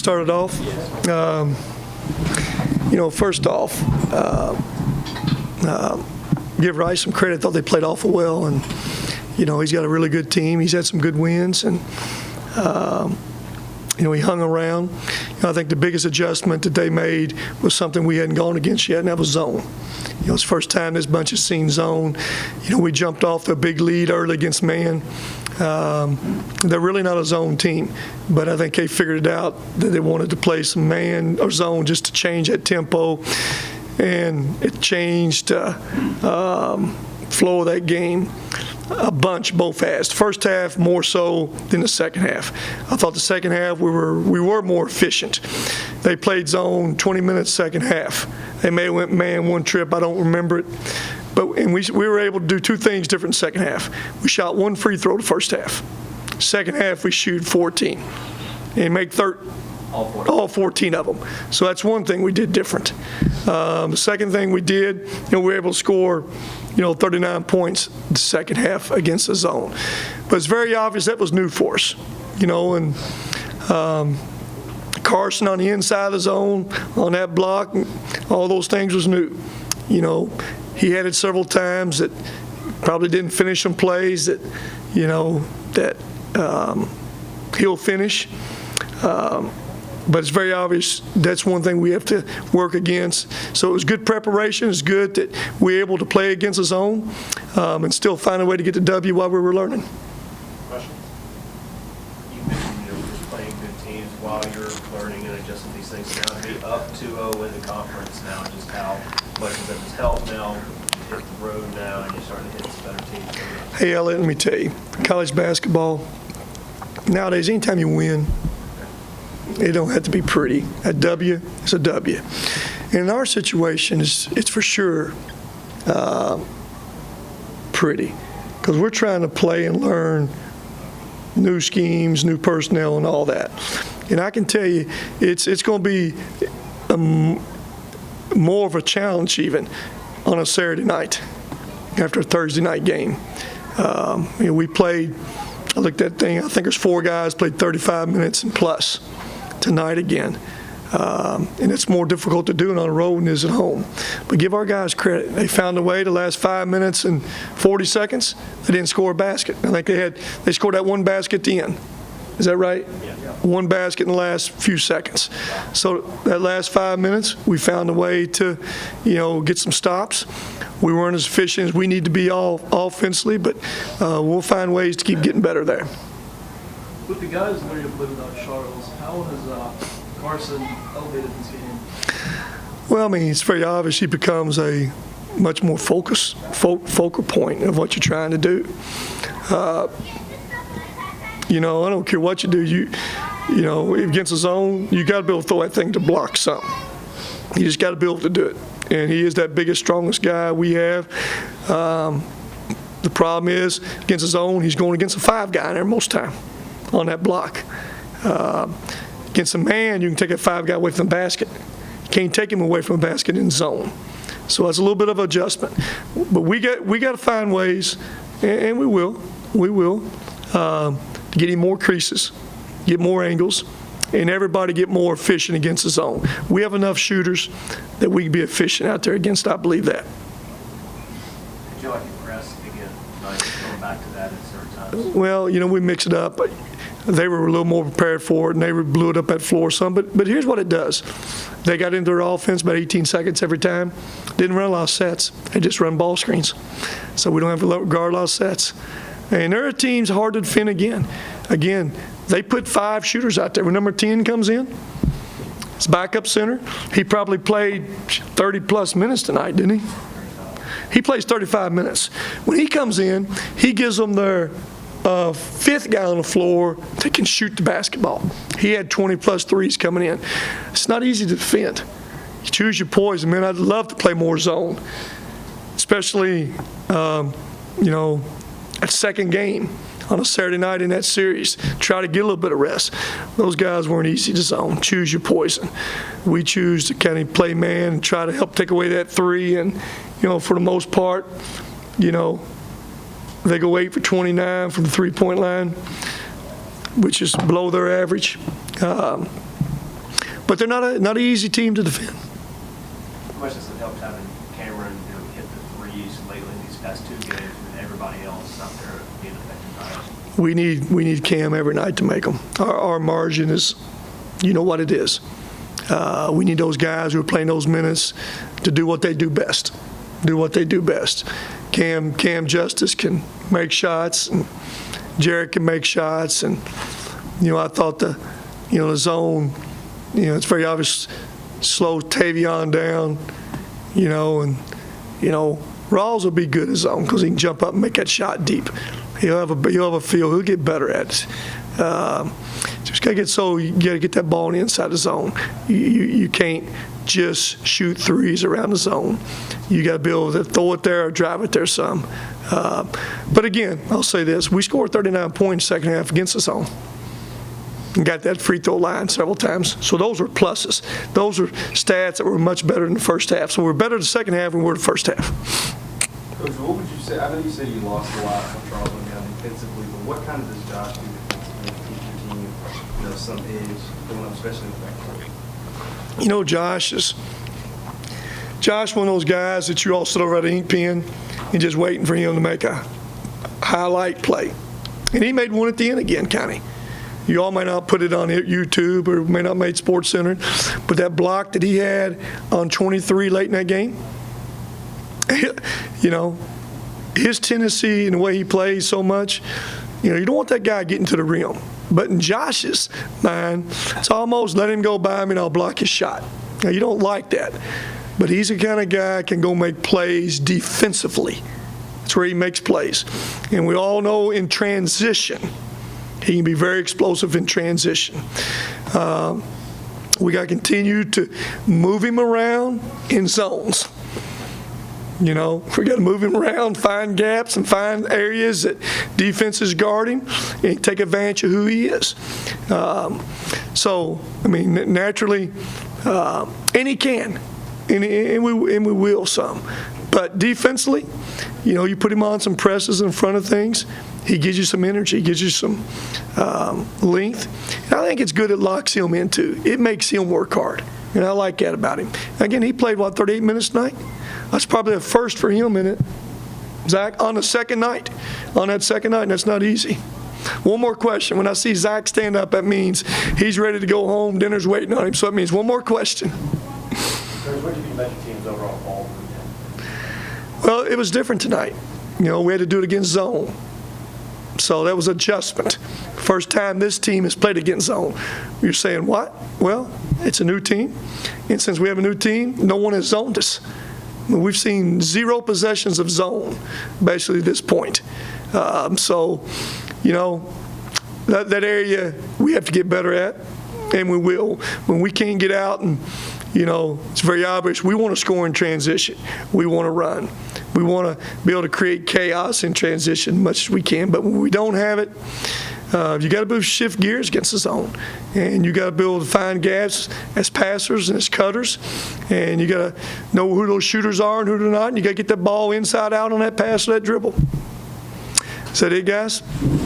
start it off? First off, give Rice some credit. Thought they played awful well, and he's got a really good team. He's had some good wins, and he hung around. I think the biggest adjustment that they made was something we hadn't gone against yet, and that was zone. It's the first time this bunch has seen zone. We jumped off the big lead early against man. They're really not a zone team, but I think they figured it out that they wanted to play some man or zone just to change that tempo, and it changed flow of that game a bunch both halves. First half more so than the second half. I thought the second half we were more efficient. They played zone 20 minutes second half. They may have went man one trip, I don't remember it. And we were able to do two things different in the second half. We shot one free throw the first half. Second half we shoot 14 and make all 14 of them. So that's one thing we did different. The second thing we did, we were able to score 39 points the second half against the zone. But it's very obvious that was new for us, and Carson on the inside of the zone, on that block, all those things was new. He had it several times that probably didn't finish some plays that, he'll finish. But it's very obvious that's one thing we have to work against. So it was good preparation. It's good that we were able to play against the zone and still find a way to get the W while we were learning. Questions? You mentioned just playing good teams while you're learning and adjusting these things. Now to be up 2-0 in the conference now, just how much does that help now? You hit the road now and you're starting to hit some better teams. Hey, Elliot, let me tell you, college basketball, nowadays, anytime you win, it don't have to be pretty. A W is a W. And in our situation, it's for sure pretty, because we're trying to play and learn new schemes, new personnel, and all that. And I can tell you, it's going to be more of a challenge even on a Saturday night after a Thursday night game. We played, I looked at that thing, I think there's 4 guys played 35 minutes and plus tonight again. And it's more difficult to do it on the road than it is at home. But give our guys credit. They found a way the last 5 minutes and 40 seconds. They didn't score a basket. I think they scored that one basket at the end. Is that right? Yeah. One basket in the last few seconds. So that last 5 minutes, we found a way to, get some stops. We weren't as efficient as we need to be all offensively, but we'll find ways to keep getting better there. With the guys learning to play without Charles, how has Carson elevated this game? Well, it's very obvious he becomes a much more focal point of what you're trying to do. I don't care what you do. Against the zone, you got to be able to throw that thing to block something. You just got to be able to do it. And he is that biggest, strongest guy we have. The problem is, against the zone, he's going against a 5 guy in there most time on that block. Against a man, you can take a 5 guy away from the basket. You can't take him away from the basket in zone. So that's a little bit of adjustment. But we got to find ways, and we will, to get him more creases, get more angles, and everybody get more efficient against the zone. We have enough shooters that we can be efficient out there against. I believe that. Did you like to press again, going back to that at certain times? Well, we mix it up. But they were a little more prepared for it, and they blew it up that floor some. But here's what it does. They got into their offense about 18 seconds every time. Didn't run a lot of sets. They just run ball screens. So we don't have to guard a lot of sets. And their team's hard to defend again. Again, they put 5 shooters out there. When number 10 comes in, it's backup center. He probably played 30-plus minutes tonight, didn't he? He plays 35 minutes. When he comes in, he gives them their 5th guy on the floor that can shoot the basketball. He had 20-plus threes coming in. It's not easy to defend. You choose your poison, man. I'd love to play more zone, especially, at second game on a Saturday night in that series. Try to get a little bit of rest. Those guys weren't easy to zone. Choose your poison. We choose to kind of play man and try to help take away that 3. And, for the most part, they go 8 for 29 from the 3-point line, which is below their average. but they're not an easy team to defend. How much does it help having Cameron, hit the threes lately in these past 2 games and everybody else out there being affected by it? We need Cam every night to make them. Our margin is, you know what it is. We need those guys who are playing those minutes to do what they do best. Cam Justice can make shots, and Jarrett can make shots, and I thought the zone, it's very obvious, slow Tavion down, and Rawls will be good at zone because he can jump up and make that shot deep. He'll have a feel. He'll get better at it. Just gotta you gotta get that ball on the inside the zone. You can't just shoot threes around the zone. You gotta be able to throw it there or drive it there some. But again, I'll say this: we scored 39 points second half against the zone. And got that free throw line several times. So those are pluses. Those are stats that were much better than the first half. So we're better the second half than we were the first half. Coach, what would you say? I know you said you lost a lot from Charles defensively, but what kind of does Josh do defensively to keep your team, some edge going up, especially in the backcourt? Josh, one of those guys that you all sit over at the ink pen and just waiting for him to make a highlight play. And he made one at the end again, Connie. You all might not put it on YouTube or may not made Sports Center, but that block that he had on 23 late in that game, his tendency and the way he plays so much, you don't want that guy getting to the rim. But in Josh's mind, it's almost let him go by me and I'll block his shot. Now, you don't like that. But he's the kind of guy that can go make plays defensively. That's where he makes plays. And we all know in transition, he can be very explosive in transition. We got to continue to move him around in zones. We got to move him around, find gaps, and find areas that defenses guard him and take advantage of who he is. Naturally, and he can, and we will some. But defensively, you put him on some presses in front of things. He gives you some energy, gives you some length. And I think it's good. It locks him in, too. It makes him work hard, and I like that about him. Again, he played, 38 minutes tonight? That's probably a first for him in it, Zach, on that second night, and that's not easy. One more question. When I see Zach stand up, that means he's ready to go home. Dinner's waiting on him, so that means one more question. What do you think about your team's overall ball movement? Well, it was different tonight. We had to do it against zone. So that was adjustment. First time this team has played against zone. You're saying what? Well, it's a new team. And since we have a new team, no one has zoned us. We've seen 0 possessions of zone, basically, at this point. That area we have to get better at, and we will. When we can't get out and, it's very obvious, we want to score in transition. We want to run. We want to be able to create chaos in transition as much as we can. But when we don't have it, you got to be able to shift gears against the zone. And you got to be able to find gaps as passers and as cutters. And you got to know who those shooters are and who they're not. And you got to get that ball inside out on that pass or that dribble. Is that it, guys?